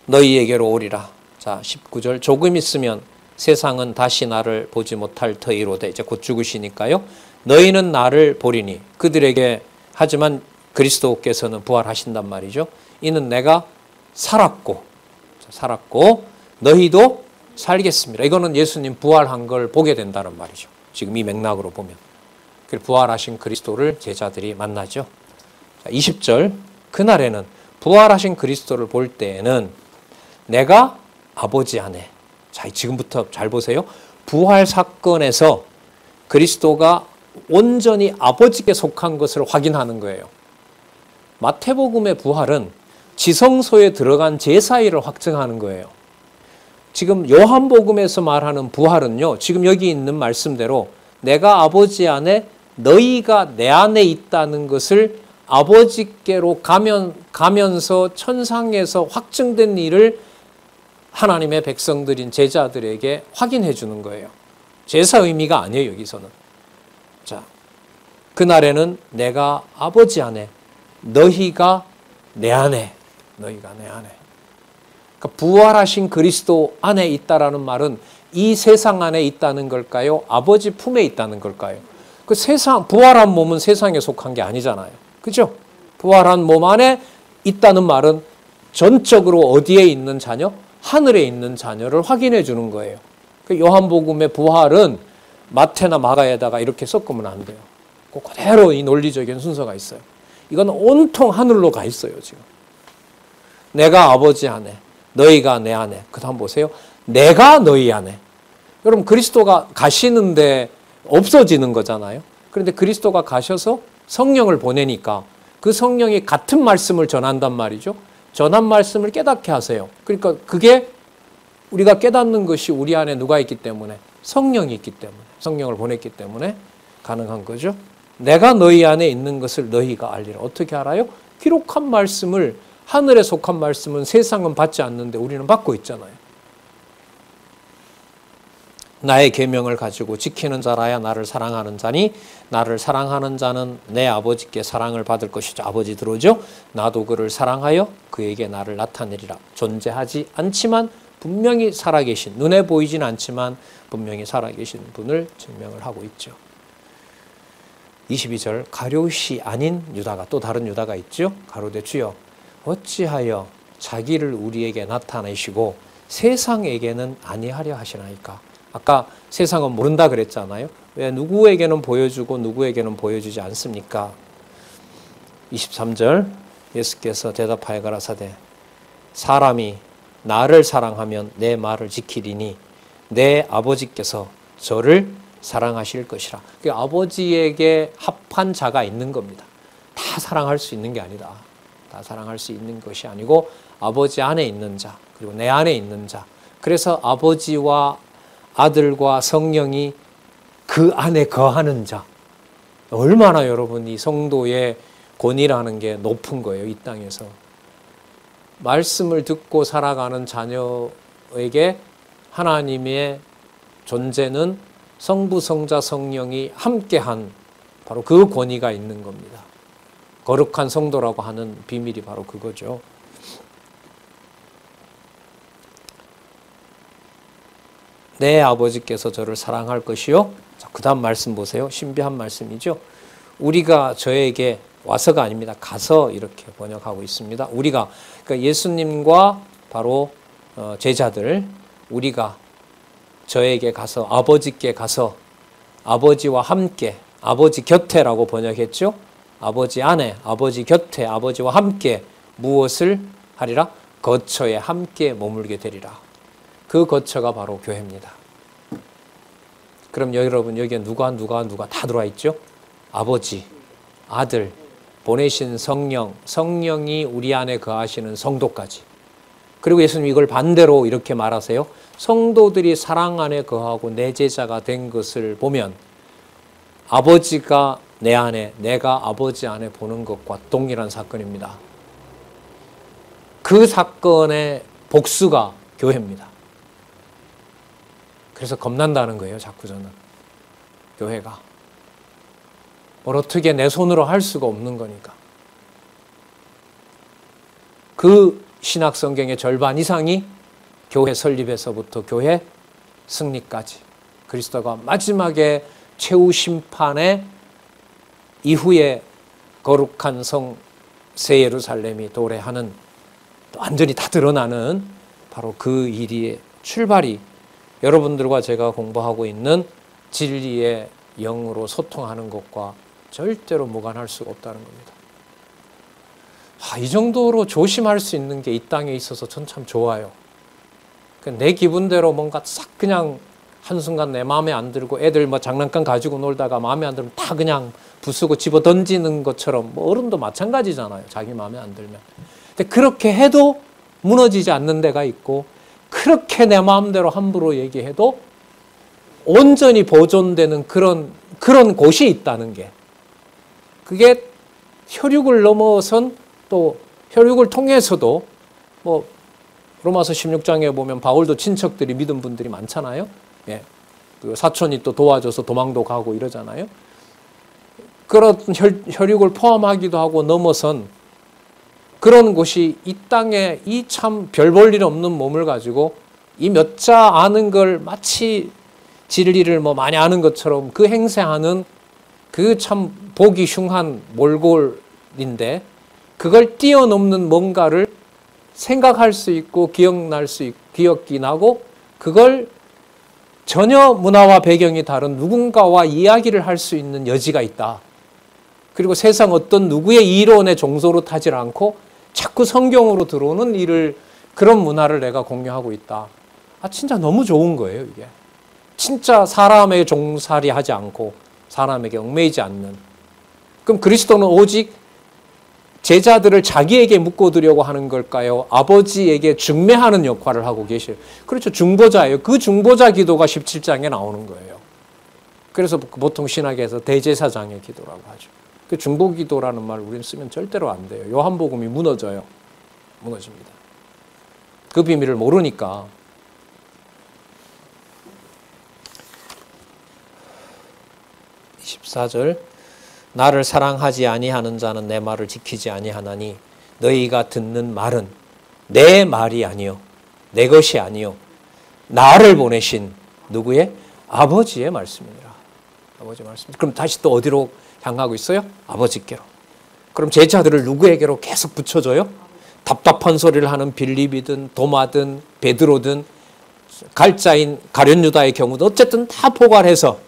너희에게로 오리라. 19절 조금 있으면 세상은 다시 나를 보지 못할 터이로되 이제 곧 죽으시니까요. 너희는 나를 보리니 그들에게 하지만 그리스도께서는 부활하신단 말이죠. 이는 내가 살았고 너희도 살겠습니다. 이거는 예수님 부활한 걸 보게 된다는 말이죠. 지금 이 맥락으로 보면. 부활하신 그리스도를 제자들이 만나죠. 20절 그날에는 부활하신 그리스도를 볼 때에는 내가 아버지 안에 지금부터 잘 보세요. 부활 사건에서 그리스도가 온전히 아버지께 속한 것을 확인하는 거예요. 마태복음의 부활은 지성소에 들어간 제사일을 확증하는 거예요. 지금 요한복음에서 말하는 부활은요. 지금 여기 있는 말씀대로 내가 아버지 안에 너희가 내 안에 있다는 것을 아버지께로 가면서 천상에서 확증된 일을 하나님의 백성들인 제자들에게 확인해 주는 거예요. 제사 의미가 아니에요, 여기서는. 자, 그날에는 내가 아버지 안에, 너희가 내 안에, 너희가 내 안에. 그러니까 부활하신 그리스도 안에 있다라는 말은 이 세상 안에 있다는 걸까요? 아버지 품에 있다는 걸까요? 그 세상, 부활한 몸은 세상에 속한 게 아니잖아요. 그죠? 부활한 몸 안에 있다는 말은 전적으로 어디에 있는 자녀? 하늘에 있는 자녀를 확인해 주는 거예요. 그 요한복음의 부활은 마태나 마가에다가 이렇게 섞으면 안 돼요. 그대로 이 논리적인 순서가 있어요. 이건 온통 하늘로 가 있어요, 지금. 내가 아버지 안에, 너희가 내 안에. 그 다음 보세요. 내가 너희 안에. 여러분, 그리스도가 가시는데 없어지는 거잖아요. 그런데 그리스도가 가셔서 성령을 보내니까 그 성령이 같은 말씀을 전한단 말이죠. 전한 말씀을 깨닫게 하세요. 그러니까 그게 우리가 깨닫는 것이 우리 안에 누가 있기 때문에? 성령이 있기 때문에, 성령을 보냈기 때문에 가능한 거죠. 내가 너희 안에 있는 것을 너희가 알리라. 어떻게 알아요? 기록한 말씀을, 하늘에 속한 말씀은 세상은 받지 않는데 우리는 받고 있잖아요. 나의 계명을 가지고 지키는 자라야 나를 사랑하는 자니 나를 사랑하는 자는 내 아버지께 사랑을 받을 것이죠. 아버지 들어오죠? 나도 그를 사랑하여 그에게 나를 나타내리라. 존재하지 않지만 분명히 살아계신, 눈에 보이진 않지만 분명히 살아계신 분을 증명을 하고 있죠. 22절, 가룟이 아닌 유다가, 또 다른 유다가 있죠. 가로되 주여 어찌하여 자기를 우리에게 나타내시고 세상에게는 아니하려 하시나이까. 아까 세상은 모른다 그랬잖아요. 왜 누구에게는 보여주고 누구에게는 보여주지 않습니까? 23절, 예수께서 대답하여 가라사대 사람이 나를 사랑하면 내 말을 지키리니 내 아버지께서 저를 사랑하실 것이라. 아버지에게 합한 자가 있는 겁니다. 다 사랑할 수 있는 게 아니다. 다 사랑할 수 있는 것이 아니고 아버지 안에 있는 자, 그리고 내 안에 있는 자. 그래서 아버지와 아들과 성령이 그 안에 거하는 자. 얼마나 여러분 이 성도의 권위라는 게 높은 거예요, 이 땅에서. 말씀을 듣고 살아가는 자녀에게 하나님의 존재는 성부, 성자, 성령이 함께한 바로 그 권위가 있는 겁니다. 거룩한 성도라고 하는 비밀이 바로 그거죠. 내 아버지께서 저를 사랑할 것이요. 그 다음 말씀 보세요. 신비한 말씀이죠. 우리가 저에게 와서가 아닙니다. 가서 이렇게 번역하고 있습니다. 우리가, 그러니까 예수님과 바로 제자들, 우리가 저에게 가서, 아버지께 가서 아버지와 함께, 아버지 곁에라고 번역했죠. 아버지 안에, 아버지 곁에, 아버지와 함께 무엇을 하리라? 거처에 함께 머물게 되리라. 그 거처가 바로 교회입니다. 그럼 여러분 여기에 누가 다 들어와 있죠? 아버지, 아들, 보내신 성령, 성령이 우리 안에 거하시는 성도까지. 그리고 예수님 이걸 반대로 이렇게 말하세요. 성도들이 사랑 안에 거하고 내 제자가 된 것을 보면 아버지가 내 안에, 내가 아버지 안에 보는 것과 동일한 사건입니다. 그 사건의 복수가 교회입니다. 그래서 겁난다는 거예요, 자꾸 저는. 교회가. 뭘 어떻게 내 손으로 할 수가 없는 거니까. 그 신약 성경의 절반 이상이 교회 설립에서부터 교회 승리까지, 그리스도가 마지막에 최후 심판의 이후에 거룩한 성 새 예루살렘이 도래하는, 완전히 다 드러나는 바로 그 일의 출발이 여러분들과 제가 공부하고 있는 진리의 영으로 소통하는 것과 절대로 무관할 수가 없다는 겁니다. 이 정도로 조심할 수 있는 게 이 땅에 있어서 전 참 좋아요. 내 기분대로 뭔가 싹 그냥 한순간 내 마음에 안 들고, 애들 뭐 장난감 가지고 놀다가 마음에 안 들면 다 그냥 부수고 집어 던지는 것처럼, 뭐 어른도 마찬가지잖아요. 자기 마음에 안 들면. 근데 그렇게 해도 무너지지 않는 데가 있고, 그렇게 내 마음대로 함부로 얘기해도 온전히 보존되는 그런 곳이 있다는 게, 그게 혈육을 넘어선, 또 혈육을 통해서도 뭐 로마서 16장에 보면 바울도 친척들이 믿은 분들이 많잖아요. 예. 그 사촌이 또 도와줘서 도망도 가고 이러잖아요. 그런 혈육을 포함하기도 하고 넘어선 그런 곳이 이 땅에 이 참 별 볼 일 없는 몸을 가지고 이 몇 자 아는 걸 마치 진리를 뭐 많이 아는 것처럼 그 행세하는 그 참 보기 흉한 몰골인데, 그걸 뛰어넘는 뭔가를 생각할 수 있고 기억이 나고, 그걸 전혀 문화와 배경이 다른 누군가와 이야기를 할 수 있는 여지가 있다. 그리고 세상 어떤 누구의 이론의 종소로 타질 않고 자꾸 성경으로 들어오는 일을, 그런 문화를 내가 공유하고 있다. 진짜 너무 좋은 거예요, 이게. 진짜 사람의 종살이 하지 않고 사람에게 얽매이지 않는. 그럼 그리스도는 오직 제자들을 자기에게 묶어두려고 하는 걸까요? 아버지에게 중매하는 역할을 하고 계셔요. 그렇죠. 중보자예요. 그 중보자 기도가 17장에 나오는 거예요. 그래서 보통 신학에서 대제사장의 기도라고 하죠. 그 중보 기도라는 말 우리는 쓰면 절대로 안 돼요. 요한복음이 무너져요. 무너집니다. 그 비밀을 모르니까. 24절, 나를 사랑하지 아니하는 자는 내 말을 지키지 아니하나니 너희가 듣는 말은 내 말이 아니요 내 것이 아니요 나를 보내신 누구의? 아버지의 말씀이니라. 아버지의 말씀. 그럼 다시 또 어디로 향하고 있어요? 아버지께로. 그럼 제자들을 누구에게로 계속 붙여줘요? 답답한 소리를 하는 빌립이든 도마든 베드로든 갈자인 가룟유다의 경우도 어쨌든 다 포괄해서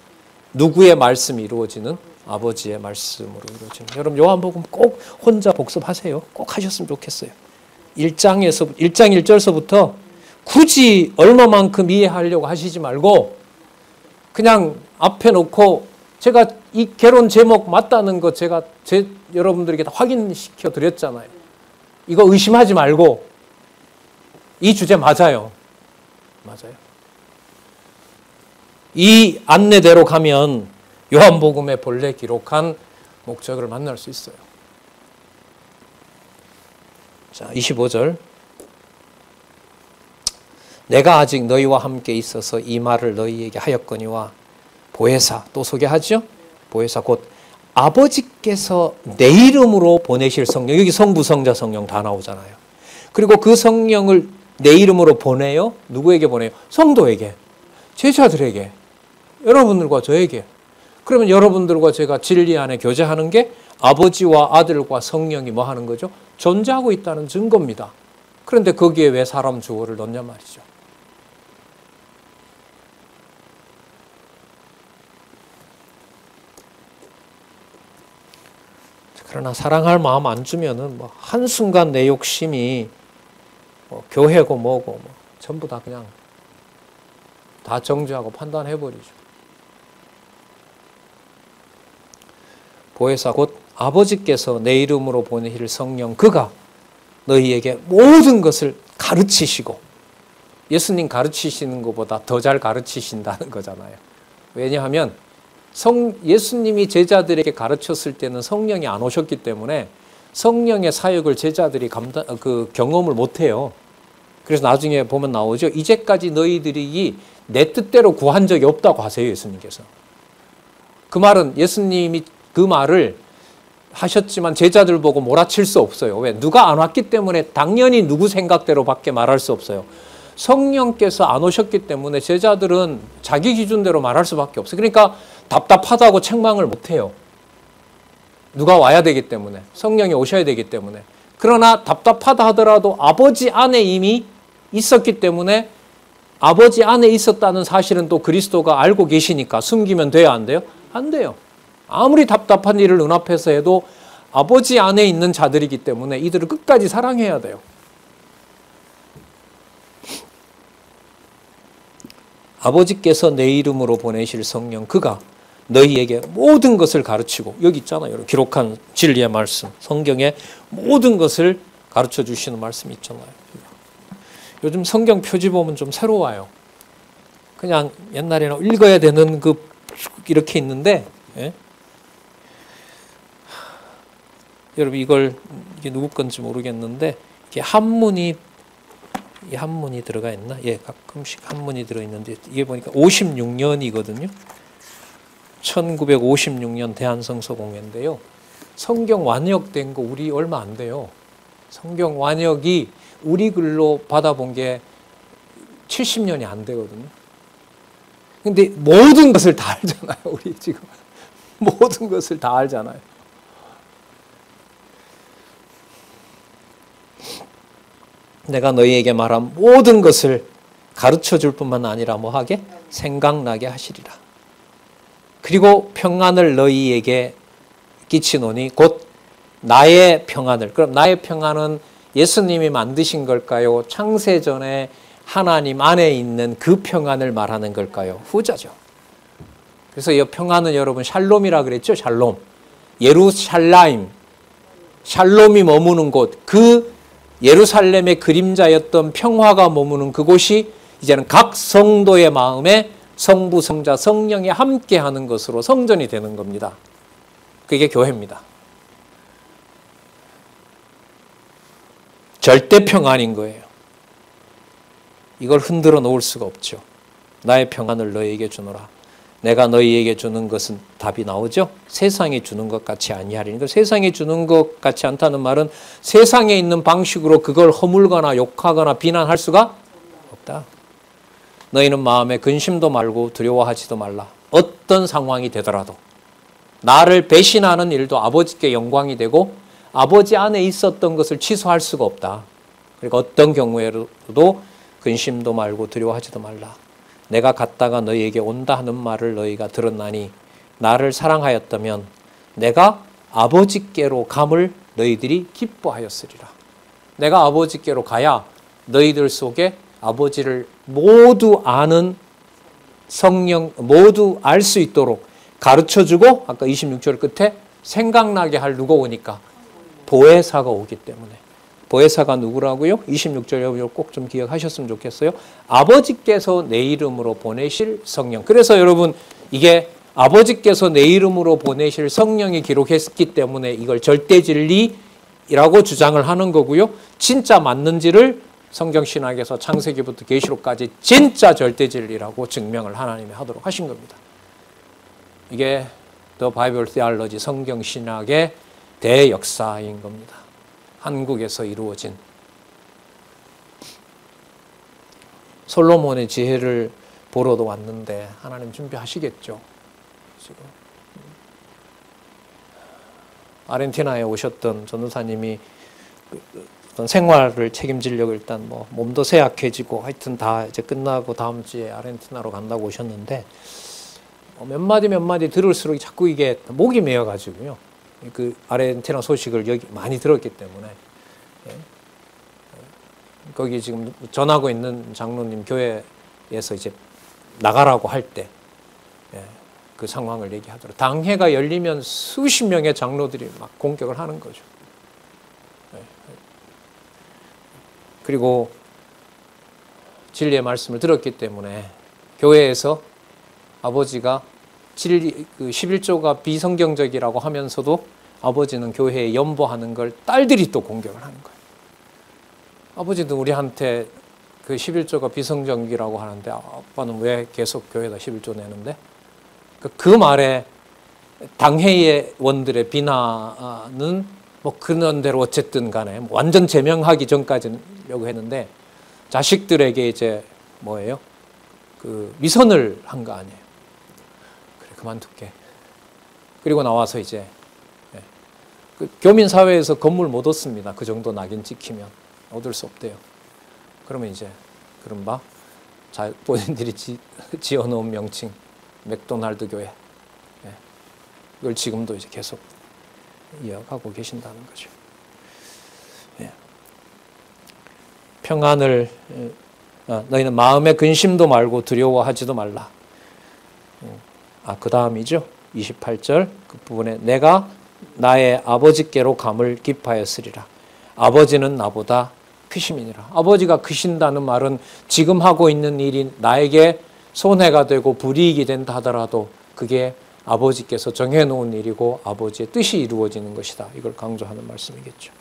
누구의 말씀이 이루어지는? 아버지의 말씀으로 이루어지는. 여러분 요한복음 꼭 혼자 복습하세요. 꼭 하셨으면 좋겠어요. 1장 1절서부터 굳이 얼마만큼 이해하려고 하시지 말고 그냥 앞에 놓고, 제가 이 개론 제목 맞다는 거 제가 여러분들에게 다 확인시켜 드렸잖아요. 이거 의심하지 말고 이 주제 맞아요. 맞아요. 이 안내대로 가면 요한복음의 본래 기록한 목적을 만날 수 있어요. 자, 25절. 내가 아직 너희와 함께 있어서 이 말을 너희에게 하였거니와 보혜사, 또 소개하죠? 보혜사 곧 아버지께서 내 이름으로 보내실 성령. 여기 성부, 성자, 성령 다 나오잖아요. 그리고 그 성령을 내 이름으로 보내요. 누구에게 보내요? 성도에게, 제자들에게, 여러분들과 저에게. 그러면 여러분들과 제가 진리 안에 교제하는 게 아버지와 아들과 성령이 뭐 하는 거죠? 존재하고 있다는 증거입니다. 그런데 거기에 왜 사람 주어를 넣냐 말이죠. 그러나 사랑할 마음 안 주면은 뭐 한순간 내 욕심이 뭐 교회고 뭐고 뭐 전부 다 그냥 다 정죄하고 판단해버리죠. 보혜사 곧 아버지께서 내 이름으로 보내실 성령, 그가 너희에게 모든 것을 가르치시고, 예수님 가르치시는 것보다 더 잘 가르치신다는 거잖아요. 왜냐하면 예수님이 제자들에게 가르쳤을 때는 성령이 안 오셨기 때문에 성령의 사역을 제자들이 경험을 못해요. 그래서 나중에 보면 나오죠. 이제까지 너희들이 내 뜻대로 구한 적이 없다고 하세요, 예수님께서. 그 말은 예수님이 그 말을 하셨지만 제자들 보고 몰아칠 수 없어요. 왜? 누가 안 왔기 때문에 당연히 누구 생각대로밖에 말할 수 없어요. 성령께서 안 오셨기 때문에 제자들은 자기 기준대로 말할 수밖에 없어요. 그러니까 답답하다고 책망을 못해요. 누가 와야 되기 때문에, 성령이 오셔야 되기 때문에. 그러나 답답하다 하더라도 아버지 안에 이미 있었기 때문에, 아버지 안에 있었다는 사실은 또 그리스도가 알고 계시니까 숨기면 돼요, 안 돼요? 안 돼요. 아무리 답답한 일을 눈앞에서 해도 아버지 안에 있는 자들이기 때문에 이들을 끝까지 사랑해야 돼요. 아버지께서 내 이름으로 보내실 성령, 그가 너희에게 모든 것을 가르치고, 여기 있잖아요. 기록한 진리의 말씀, 성경에 모든 것을 가르쳐 주시는 말씀이 있잖아요. 요즘 성경 표지 보면 좀 새로워요. 그냥 옛날에는 읽어야 되는 이렇게 있는데, 예? 여러분 이게 누구 건지 모르겠는데 이게 한문이 들어가 있나? 예, 가끔씩 한문이 들어 있는데 이게 보니까 56년이거든요. 1956년 대한성서공회인데요. 성경 완역된 거 우리 얼마 안 돼요. 성경 완역이 우리 글로 받아본 게 70년이 안 되거든요. 근데 모든 것을 다 알잖아요. 우리 지금 모든 것을 다 알잖아요. 내가 너희에게 말한 모든 것을 가르쳐 줄 뿐만 아니라 뭐하게? 생각나게 하시리라. 그리고 평안을 너희에게 끼치노니 곧 나의 평안을. 그럼 나의 평안은 예수님이 만드신 걸까요? 창세전에 하나님 안에 있는 그 평안을 말하는 걸까요? 후자죠. 그래서 이 평안은 여러분 샬롬이라 그랬죠? 샬롬. 예루살라임. 샬롬이 머무는 곳. 그 예루살렘의 그림자였던 평화가 머무는 그곳이 이제는 각 성도의 마음에 성부, 성자, 성령이 함께하는 것으로 성전이 되는 겁니다. 그게 교회입니다. 절대 평안인 거예요. 이걸 흔들어 놓을 수가 없죠. 나의 평안을 너희에게 주노라. 내가 너희에게 주는 것은 답이 나오죠. 세상이 주는 것 같이 아니하리니. 그러니까 세상이 주는 것 같지 않다는 말은 세상에 있는 방식으로 그걸 허물거나 욕하거나 비난할 수가 없다. 너희는 마음에 근심도 말고 두려워하지도 말라. 어떤 상황이 되더라도 나를 배신하는 일도 아버지께 영광이 되고 아버지 안에 있었던 것을 취소할 수가 없다. 그러니까 어떤 경우에도 근심도 말고 두려워하지도 말라. 내가 갔다가 너희에게 온다 하는 말을 너희가 들었나니 나를 사랑하였다면 내가 아버지께로 감을 너희들이 기뻐하였으리라. 내가 아버지께로 가야 너희들 속에 아버지를 모두 아는 성령, 모두 알 수 있도록 가르쳐주고, 아까 26절 끝에 생각나게 할 누가 오니까 보혜사가 오기 때문에. 보혜사가 누구라고요? 26절 여러분 꼭 좀 기억하셨으면 좋겠어요. 아버지께서 내 이름으로 보내실 성령. 그래서 여러분 이게 아버지께서 내 이름으로 보내실 성령이 기록했기 때문에 이걸 절대진리라고 주장을 하는 거고요. 진짜 맞는지를 성경신학에서 창세기부터 계시록까지 진짜 절대진리라고 증명을 하나님이 하도록 하신 겁니다. 이게 The Bible Theology, 성경신학의 대역사인 겁니다. 한국에서 이루어진 솔로몬의 지혜를 보러도 왔는데 하나님 준비하시겠죠. 지금 아르헨티나에 오셨던 전도사님이 어떤 생활을 책임지려고 일단 뭐 몸도 쇠약해지고 하여튼 다 이제 끝나고 다음 주에 아르헨티나로 간다고 오셨는데 몇 마디 들을수록 자꾸 이게 목이 메어가지고요. 그 아르헨티나 소식을 여기 많이 들었기 때문에 거기 지금 전하고 있는 장로님 교회에서 이제 나가라고 할 때 그 상황을 얘기하더라고요. 당회가 열리면 수십 명의 장로들이 막 공격을 하는 거죠. 그리고 진리의 말씀을 들었기 때문에 교회에서 아버지가 진리, 그 11조가 비성경적이라고 하면서도 아버지는 교회에 연보하는 걸 딸들이 또 공격을 하는 거예요. 아버지도 우리한테 그 11조가 비성경이라고 하는데 아빠는 왜 계속 교회에다 11조 내는데? 그 말에 당회의 원들의 비난은 뭐 그런 대로 어쨌든 간에 완전 제명하기 전까지는 려고 했는데 자식들에게 이제 뭐예요? 그 위선을 한 거 아니에요. 그래 그만둘게. 그리고 나와서 이제 그 교민 사회에서 건물 못 얻습니다. 그 정도 낙인 찍히면 얻을 수 없대요. 그러면 이제 그른바 본인들이 지어놓은 명칭 맥도날드 교회. 이걸 지금도 이제 계속 이어가고 계신다는 거죠. 평안을 너희는 마음의 근심도 말고 두려워하지도 말라. 그 다음이죠. 28절 그 부분에 내가 나의 아버지께로 감을 기뻐하였으리라. 아버지는 나보다 크심이니라. 아버지가 크신다는 말은 지금 하고 있는 일이 나에게 손해가 되고 불이익이 된다 하더라도 그게 아버지께서 정해놓은 일이고 아버지의 뜻이 이루어지는 것이다. 이걸 강조하는 말씀이겠죠.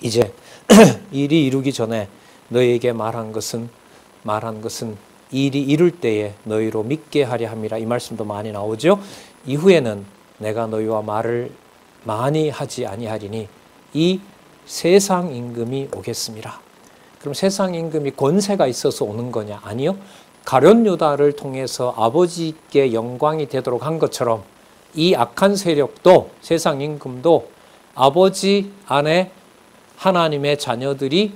이제 일이 이루기 전에 너희에게 말한 것은 일이 이룰 때에 너희로 믿게 하려 함이라. 이 말씀도 많이 나오죠. 이후에는 내가 너희와 말을 많이 하지 아니하리니 이 세상 임금이 오겠습니다. 그럼 세상 임금이 권세가 있어서 오는 거냐? 아니요. 가룟 유다를 통해서 아버지께 영광이 되도록 한 것처럼 이 악한 세력도 세상 임금도 아버지 안에 하나님의 자녀들이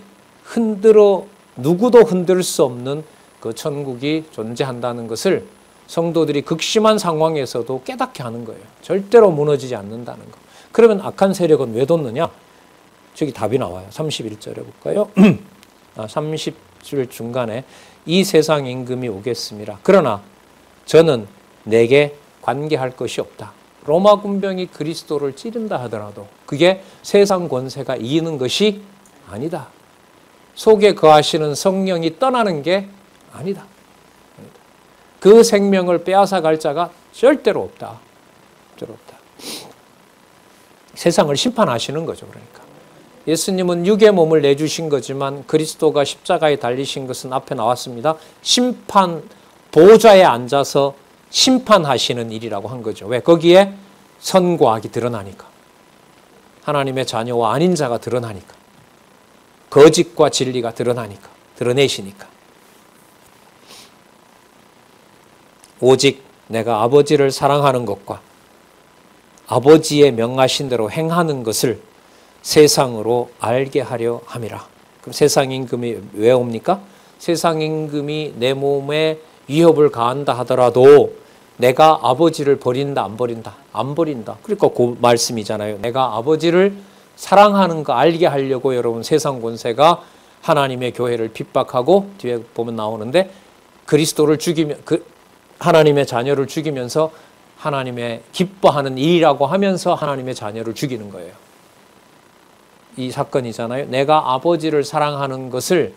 누구도 흔들 수 없는 그 천국이 존재한다는 것을 성도들이 극심한 상황에서도 깨닫게 하는 거예요. 절대로 무너지지 않는다는 거. 그러면 악한 세력은 왜 돋느냐? 저기 답이 나와요. 31절에 볼까요? 30절 중간에 이 세상 임금이 오겠습니다. 그러나 저는 내게 관계할 것이 없다. 로마 군병이 그리스도를 찌른다 하더라도 그게 세상 권세가 이기는 것이 아니다. 속에 거하시는 성령이 떠나는 게 아니다. 그 생명을 빼앗아 갈 자가 절대로 없다. 절대로 없다. 세상을 심판하시는 거죠. 그러니까 예수님은 육의 몸을 내주신 거지만 그리스도가 십자가에 달리신 것은 앞에 나왔습니다. 심판 보좌에 앉아서 심판하시는 일이라고 한 거죠. 왜? 거기에 선과 악이 드러나니까. 하나님의 자녀와 아닌 자가 드러나니까. 거짓과 진리가 드러나니까. 드러내시니까. 오직 내가 아버지를 사랑하는 것과 아버지의 명하신 대로 행하는 것을 세상으로 알게 하려 함이라. 그럼 세상 임금이 왜 옵니까? 세상 임금이 내 몸에 위협을 가한다 하더라도 내가 아버지를 버린다 안 버린다? 안 버린다. 그러니까 그 말씀이잖아요. 내가 아버지를 사랑하는 거 알게 하려고 여러분 세상 권세가 하나님의 교회를 핍박하고 뒤에 보면 나오는데 그리스도를 죽이면 하나님의 자녀를 죽이면서 하나님의 기뻐하는 일이라고 하면서 하나님의 자녀를 죽이는 거예요. 이 사건이잖아요. 내가 아버지를 사랑하는 것을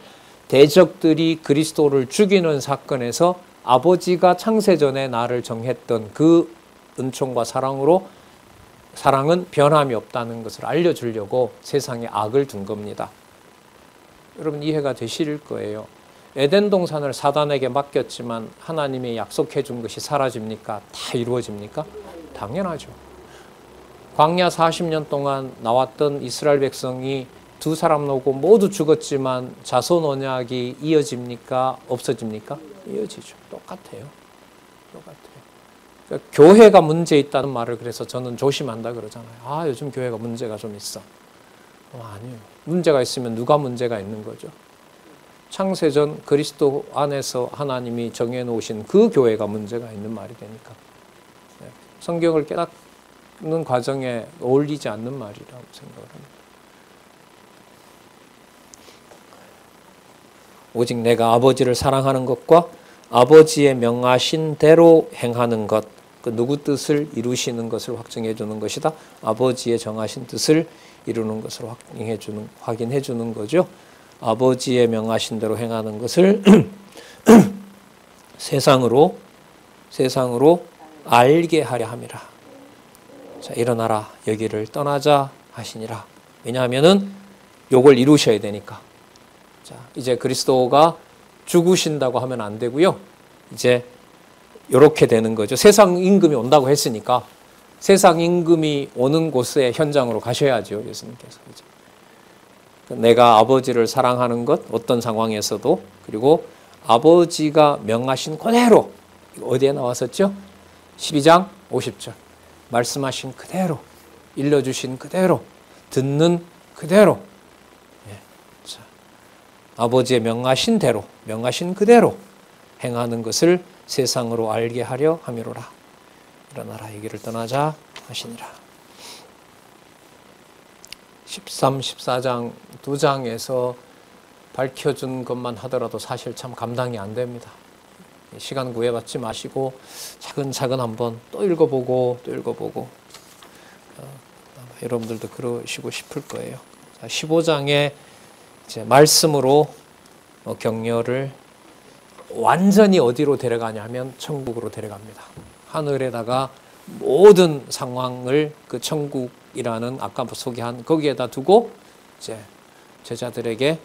대적들이 그리스도를 죽이는 사건에서 아버지가 창세전에 나를 정했던 그 은총과 사랑은 변함이 없다는 것을 알려주려고 세상에 악을 둔 겁니다. 여러분 이해가 되실 거예요. 에덴 동산을 사단에게 맡겼지만 하나님이 약속해 준 것이 사라집니까? 다 이루어집니까? 당연하죠. 광야 40년 동안 나왔던 이스라엘 백성이 두 사람 나오고 모두 죽었지만 자손 언약이 이어집니까? 없어집니까? 이어지죠. 똑같아요. 그러니까 교회가 문제 있다는 말을 그래서 저는 조심한다 그러잖아요. 요즘 교회가 문제가 좀 있어. 아니에요. 문제가 있으면 누가 문제가 있는 거죠? 창세전 그리스도 안에서 하나님이 정해놓으신 그 교회가 문제가 있는 말이 되니까. 성경을 깨닫는 과정에 어울리지 않는 말이라고 생각을 합니다. 오직 내가 아버지를 사랑하는 것과 아버지의 명하신 대로 행하는 것, 그 누구 뜻을 이루시는 것을 확증해 주는 것이다. 아버지의 정하신 뜻을 이루는 것을 확인해 주는 거죠. 아버지의 명하신 대로 행하는 것을 세상으로 알게 하려 함이라. 자, 일어나라 여기를 떠나자 하시니라. 왜냐하면은 요걸 이루셔야 되니까. 자, 이제 그리스도가 죽으신다고 하면 안 되고요. 이제 요렇게 되는 거죠. 세상 임금이 온다고 했으니까 세상 임금이 오는 곳에 현장으로 가셔야죠. 예수님께서. 내가 아버지를 사랑하는 것 어떤 상황에서도 그리고 아버지가 명하신 그대로 어디에 나왔었죠? 12장 50절 말씀하신 그대로 일러주신 그대로 듣는 그대로 자, 아버지의 명하신 대로 명하신 그대로 행하는 것을 세상으로 알게 하려 함이로라. 일어나라 이 길을 떠나자 하시니라. 13, 14장 두 장에서 밝혀준 것만 하더라도 사실 참 감당이 안 됩니다. 시간 구애받지 마시고 차근차근 한번 또 읽어보고 여러분들도 그러시고 싶을 거예요. 15장에 이제 말씀으로 격려를 완전히 어디로 데려가냐 하면 천국으로 데려갑니다. 하늘에다가 모든 상황을 그 천국이라는 아까 소개한 거기에다 두고 이제 제자들에게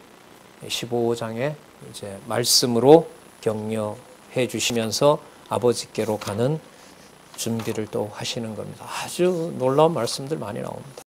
15장의 이제 말씀으로 격려해 주시면서 아버지께로 가는 준비를 또 하시는 겁니다. 아주 놀라운 말씀들 많이 나옵니다.